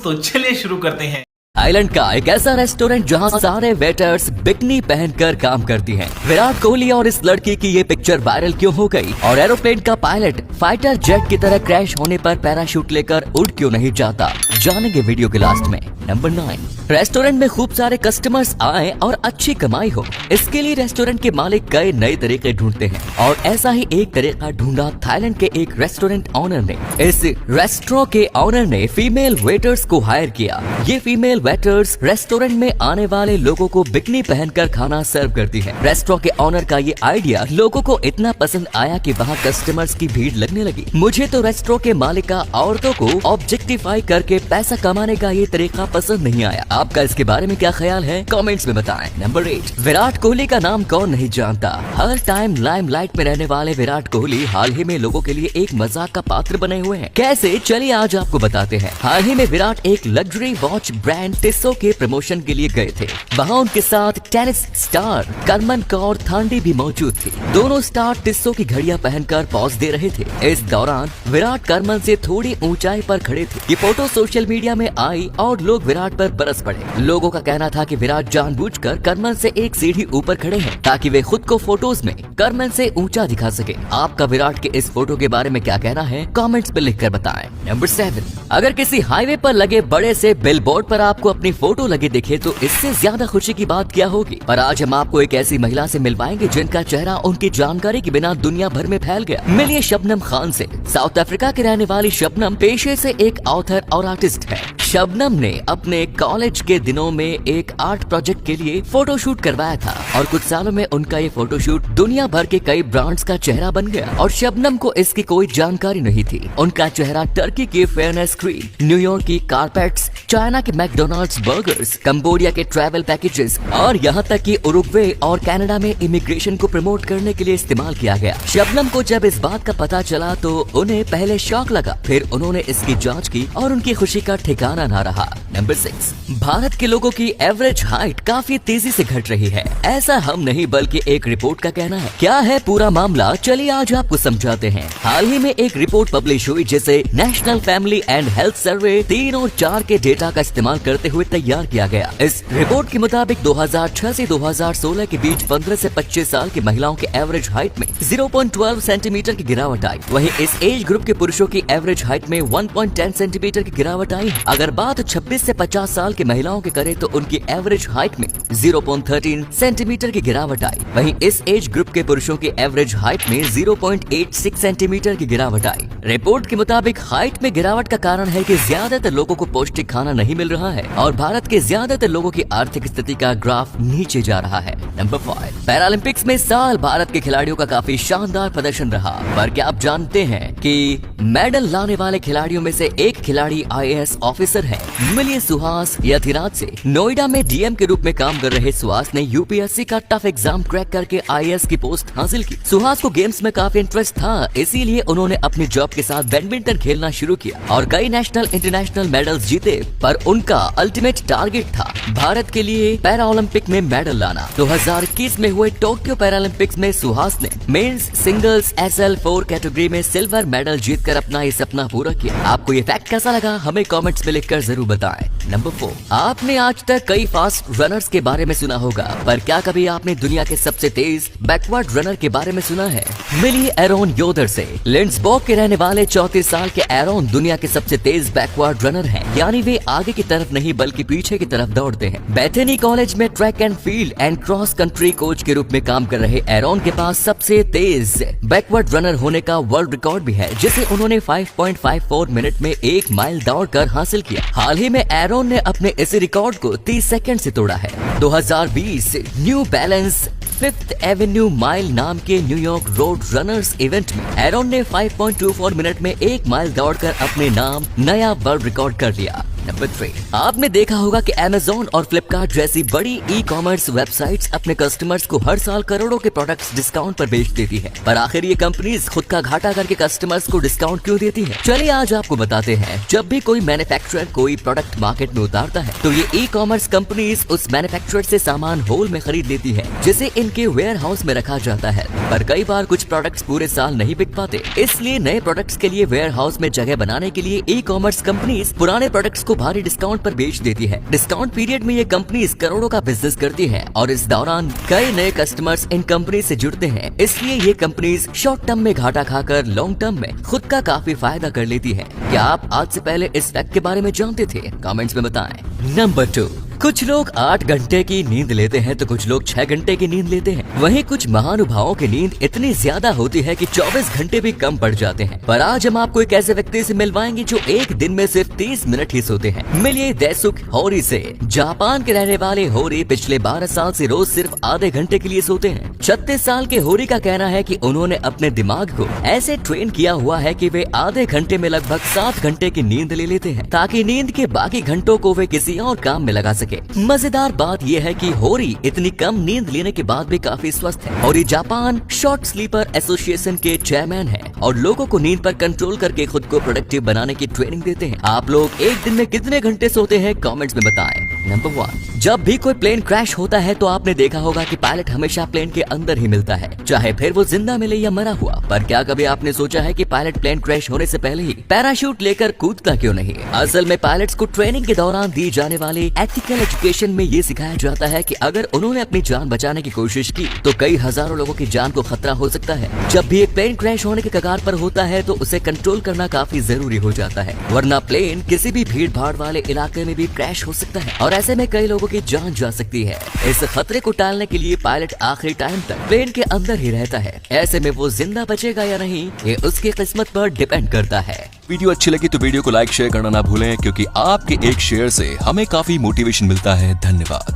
तो चलिए शुरू करते हैं। थाईलैंड का एक ऐसा रेस्टोरेंट जहां सारे वेटर्स बिकनी पहनकर काम करती हैं। विराट कोहली और इस लड़की की ये पिक्चर वायरल क्यों हो गई और एरोप्लेन का पायलट फाइटर जेट की तरह क्रैश होने पर पैराशूट लेकर उड़ क्यों नहीं जाता, जानेंगे वीडियो के लास्ट में। नंबर 9, रेस्टोरेंट में खूब सारे कस्टमर्स आए और अच्छी कमाई हो, इसके लिए रेस्टोरेंट के मालिक कई नए तरीके ढूंढते हैं और ऐसा ही एक तरीका ढूंढा थाईलैंड के एक रेस्टोरेंट ऑनर ने। इस रेस्टोरेंट के ऑनर ने फीमेल वेटर्स को हायर किया। ये फीमेल वेटर्स रेस्टोरेंट में आने वाले लोगों को बिकनी पहनकर खाना सर्व करती है। रेस्टोरेंट के ऑनर का ये आइडिया लोगों को इतना पसंद आया कि वहाँ कस्टमर्स की भीड़ लगने लगी। मुझे तो रेस्टोरेंट के मालिक का औरतों को ऑब्जेक्टिफाई करके पैसा कमाने का ये तरीका पसंद नहीं आया। आपका इसके बारे में क्या ख्याल है, कमेंट्स में बताएं। नंबर 8, विराट कोहली का नाम कौन नहीं जानता। हर टाइम लाइमलाइट में रहने वाले विराट कोहली हाल ही में लोगों के लिए एक मजाक का पात्र बने हुए हैं। कैसे, चलिए आज आपको बताते हैं। हाल ही में विराट एक लग्जरी वॉच ब्रांड टिस्सो के प्रमोशन के लिए गए थे। वहाँ उनके साथ टेनिस स्टार करमन कौर थांडी भी मौजूद थी। दोनों स्टार टिस्सो की घड़ियां पहनकर पॉज दे रहे थे। इस दौरान विराट करमन से थोड़ी ऊंचाई पर खड़े थे। ये फोटो सोशल मीडिया में आई और लोग विराट पर बरस पड़े। लोगों का कहना था कि विराट जानबूझकर करमन से एक सीढ़ी ऊपर खड़े हैं ताकि वे खुद को फोटोज में करमन से ऊंचा दिखा सके। आपका विराट के इस फोटो के बारे में क्या कहना है, कमेंट्स में लिखकर बताएं। नंबर 7, अगर किसी हाईवे पर लगे बड़े से बिलबोर्ड पर आपको अपनी फोटो लगे दिखे तो इससे ज्यादा खुशी की बात क्या होगी। पर आज हम आपको एक ऐसी महिला से मिलवाएंगे जिनका चेहरा उनकी जानकारी के बिना दुनिया भर में फैल गया। मिलिए शबनम खान से। साउथ अफ्रीका की रहने वाली शबनम पेशे से एक ऑथर और आर्टिस्ट है। शबनम ने अपने कॉलेज के दिनों में एक आर्ट प्रोजेक्ट के लिए फोटोशूट करवाया था और कुछ सालों में उनका ये फोटोशूट दुनिया भर के कई ब्रांड्स का चेहरा बन गया और शबनम को इसकी कोई जानकारी नहीं थी। उनका चेहरा टर्की की फेयरनेस क्रीम, न्यूयॉर्क की कारपेट्स, चाइना के मैकडोनल्ड्स बर्गर्स, कंबोडिया के ट्रैवल पैकेजेस और यहाँ तक कि उरुग्वे और कनाडा में इमिग्रेशन को प्रमोट करने के लिए इस्तेमाल किया गया। शबनम को जब इस बात का पता चला तो उन्हें पहले शॉक लगा, फिर उन्होंने इसकी जांच की और उनकी खुशी का ठिकाना ना रहा। नंबर 6, भारत के लोगों की एवरेज हाइट काफी तेजी से घट रही है। ऐसा हम नहीं बल्कि एक रिपोर्ट का कहना है। क्या है पूरा मामला, चलिए आज आपको समझाते हैं। हाल ही में एक रिपोर्ट पब्लिश हुई जिसे national family and health survey 3 और 4 के डेटा का इस्तेमाल करते हुए तैयार किया गया। इस रिपोर्ट के मुताबिक 2006 से 2016 के बीच 15 से 25 साल की महिलाओं की एवरेज हाइट में 0.12 सेंटीमीटर की गिरावट आई। वहीं इस एज ग्रुप के पुरुषों की एवरेज हाइट में 1.10 सेंटीमीटर की गिरावट आई। अगर बात 26 से 50 साल की महिलाओं की करें तो उनकी एवरेज हाइट में 0.13 सेंटीमीटर की गिरावट आई। वहीं इस एज ग्रुप के पुरुषों की एवरेज हाइट में 0.86 सेंटीमीटर की गिरावट आई। रिपोर्ट के मुताबिक हाइट में गिरावट का कारण है कि ज्यादातर लोगों को पौष्टिक खाना नहीं मिल रहा है और भारत के ज्यादातर लोगों की आर्थिक स्थिति का ग्राफ नीचे जा रहा है। नंबर 5, पैरालंपिक्स में साल भारत के खिलाड़ियों का काफी शानदार प्रदर्शन रहा। पर क्या आप जानते हैं कि मेडल लाने वाले खिलाड़ियों में से एक खिलाड़ी IAS ऑफिसर है। मिलिए सुहास यथिराज से। नोएडा में DM के रूप में काम कर रहे सुहास ने UPSC का टफ एग्जाम क्रैक करके IAS की पोस्ट हासिल की। सुहास को गेम्स में काफी इंटरेस्ट था, इसीलिए उन्होंने अपनी जॉब के साथ बैडमिंटन खेलना शुरू किया और कई नेशनल इंटरनेशनल मेडल्स जीते। पर उनका अल्टीमेट टारगेट था भारत के लिए पैरा ओलंपिक में मेडल लाना। 2021 में हुए टोक्यो पैरालंपिक्स में सुहास ने मेंस सिंगल्स SL4 कैटेगरी में सिल्वर मेडल जीतकर अपना ये सपना पूरा किया। आपको ये फैक्ट कैसा लगा, हमें कमेंट्स में लिखकर जरूर बताएं। नंबर 4, आपने आज तक कई फास्ट रनर्स के बारे में सुना होगा, पर क्या कभी आपने दुनिया के सबसे तेज बैकवर्ड रनर के बारे में सुना है? मिलिए एरोन योदर से। लिंड्सबर्ग के रहने वाले 34 साल के एरोन दुनिया के सबसे तेज बैकवर्ड रनर हैं, यानी वे आगे की तरफ नहीं बल्कि पीछे की तरफ दौड़ते हैं। बेथेनी कॉलेज में track and field and cross country coach के रूप में काम कर रहे एरोन के पास सबसे तेज बैकवर्ड रनर होने का वर्ल्ड रिकॉर्ड भी है, जिसे उन्होंने 5.54 मिनट में 1 माइल दौड़कर हासिल किया। हाल ही में एरोन ने अपने इस रिकॉर्ड को 30 सेकंड से तोड़ा है। 2020 new balance 5th Avenue mile नाम के न्यूयॉर्क रोड रनर्स इवेंट में एरोन ने 5.24 मिनट में 1 माइल दौड़कर अपने नाम नया वर्ल्ड रिकॉर्ड कर लिया। नंबर 3, आपने देखा होगा कि Amazon और Flipkart जैसी बड़ी ई-कॉमर्स वेबसाइट्स अपने कस्टमर्स को हर साल करोड़ों के प्रोडक्ट्स डिस्काउंट पर बेच देती है। पर आखिर ये कंपनीज खुद का घाटा करके कस्टमर्स को डिस्काउंट क्यों देती है? चलिए आज आपको बताते हैं। जब भी कोई मैन्युफैक्चरर कोई प्रोडक्ट मार्केट में उतारता है तो ये ई-कॉमर्स कंपनीज उस मैन्युफैक्चरर से सामान होल में खरीद लेती है, जिसे इनके वेयर हाउस में रखा जाता है। पर कई बार कुछ प्रोडक्ट्स पूरे साल नहीं बिक पाते, इसलिए नए प्रोडक्ट्स के लिए वेयर हाउस में जगह बनाने के लिए ई-कॉमर्स कंपनीज पुराने प्रोडक्ट्स को को भारी डिस्काउंट पर बेच देती है। डिस्काउंट पीरियड में ये कंपनी इस करोड़ों का बिजनेस करती है और इस दौरान कई नए कस्टमर्स इन कंपनी से जुड़ते हैं। इसलिए ये कंपनीज शॉर्ट टर्म में घाटा खाकर लॉन्ग टर्म में खुद का काफी फायदा कर लेती है। क्या आप आज से पहले इस फैक्ट के बारे में जानते थे? कमेंट्स में बताएं। नंबर 2, कुछ लोग 8 घंटे की नींद लेते हैं तो कुछ लोग 6 घंटे की नींद लेते हैं। वहीं कुछ महानुभावों की नींद इतनी ज्यादा होती है कि 24 घंटे भी कम पड़ जाते हैं। पर आज हम आपको एक ऐसे व्यक्ति से मिलवाएंगे जो एक दिन में सिर्फ 30 मिनट ही सोते हैं। मिलिए दैसुक होरी से। जापान के रहने वाले होरी पिछले 12 साल से रोज सिर्फ आधे घंटे के लिए सोते हैं। 36 साल के होरी का कहना है कि उन्होंने अपने दिमाग को ऐसे ट्रेन किया हुआ है कि वे आधे घंटे में लगभग 7 घंटे की नींद ले लेते हैं ताकि नींद के बाकी घंटों को वे किसी और काम में लगा सके। मजेदार बात यह है कि होरी इतनी कम नींद लेने के बाद भी काफी स्वस्थ है। होरी जापान शॉर्ट स्लीपर एसोसिएशन के चेयरमैन हैं और लोगों को नींद पर कंट्रोल करके खुद को प्रोडक्टिव बनाने की ट्रेनिंग देते हैं। आप लोग एक दिन में कितने घंटे सोते हैं? कमेंट्स में बताएं। नंबर 1, जब भी कोई प्लेन क्रैश होता है तो आपने देखा होगा कि पायलट हमेशा प्लेन के अंदर ही मिलता है, चाहे फिर वो जिंदा मिले या मरा हुआ। पर क्या कभी आपने सोचा है कि पायलट प्लेन क्रैश होने से पहले ही पैराशूट लेकर कूदता क्यों नहीं? असल में पायलट्स को ट्रेनिंग के दौरान दी जाने वाली एथिकल एजुकेशन में ये सिखाया जाता है कि अगर उन्होंने अपनी जान बचाने की कोशिश की तो कई हजारों लोगों की जान को खतरा हो सकता है। जब भी एक प्लेन क्रैश होने के कगार पर होता है तो उसे कंट्रोल करना काफी जरूरी हो जाता है, वरना प्लेन किसी भी भीड़ भाड़ वाले इलाके में भी क्रैश हो सकता है और ऐसे में कई लोगों की जान जा सकती है। इस खतरे को टालने के लिए पायलट आखिरी टाइम तक प्लेन के अंदर ही रहता है। ऐसे में वो जिंदा बचेगा या नहीं ये उसकी किस्मत पर डिपेंड करता है। वीडियो अच्छी लगी तो वीडियो को लाइक शेयर करना ना भूलें, क्योंकि आपके एक शेयर से हमें काफी मोटिवेशन मिलता है। धन्यवाद।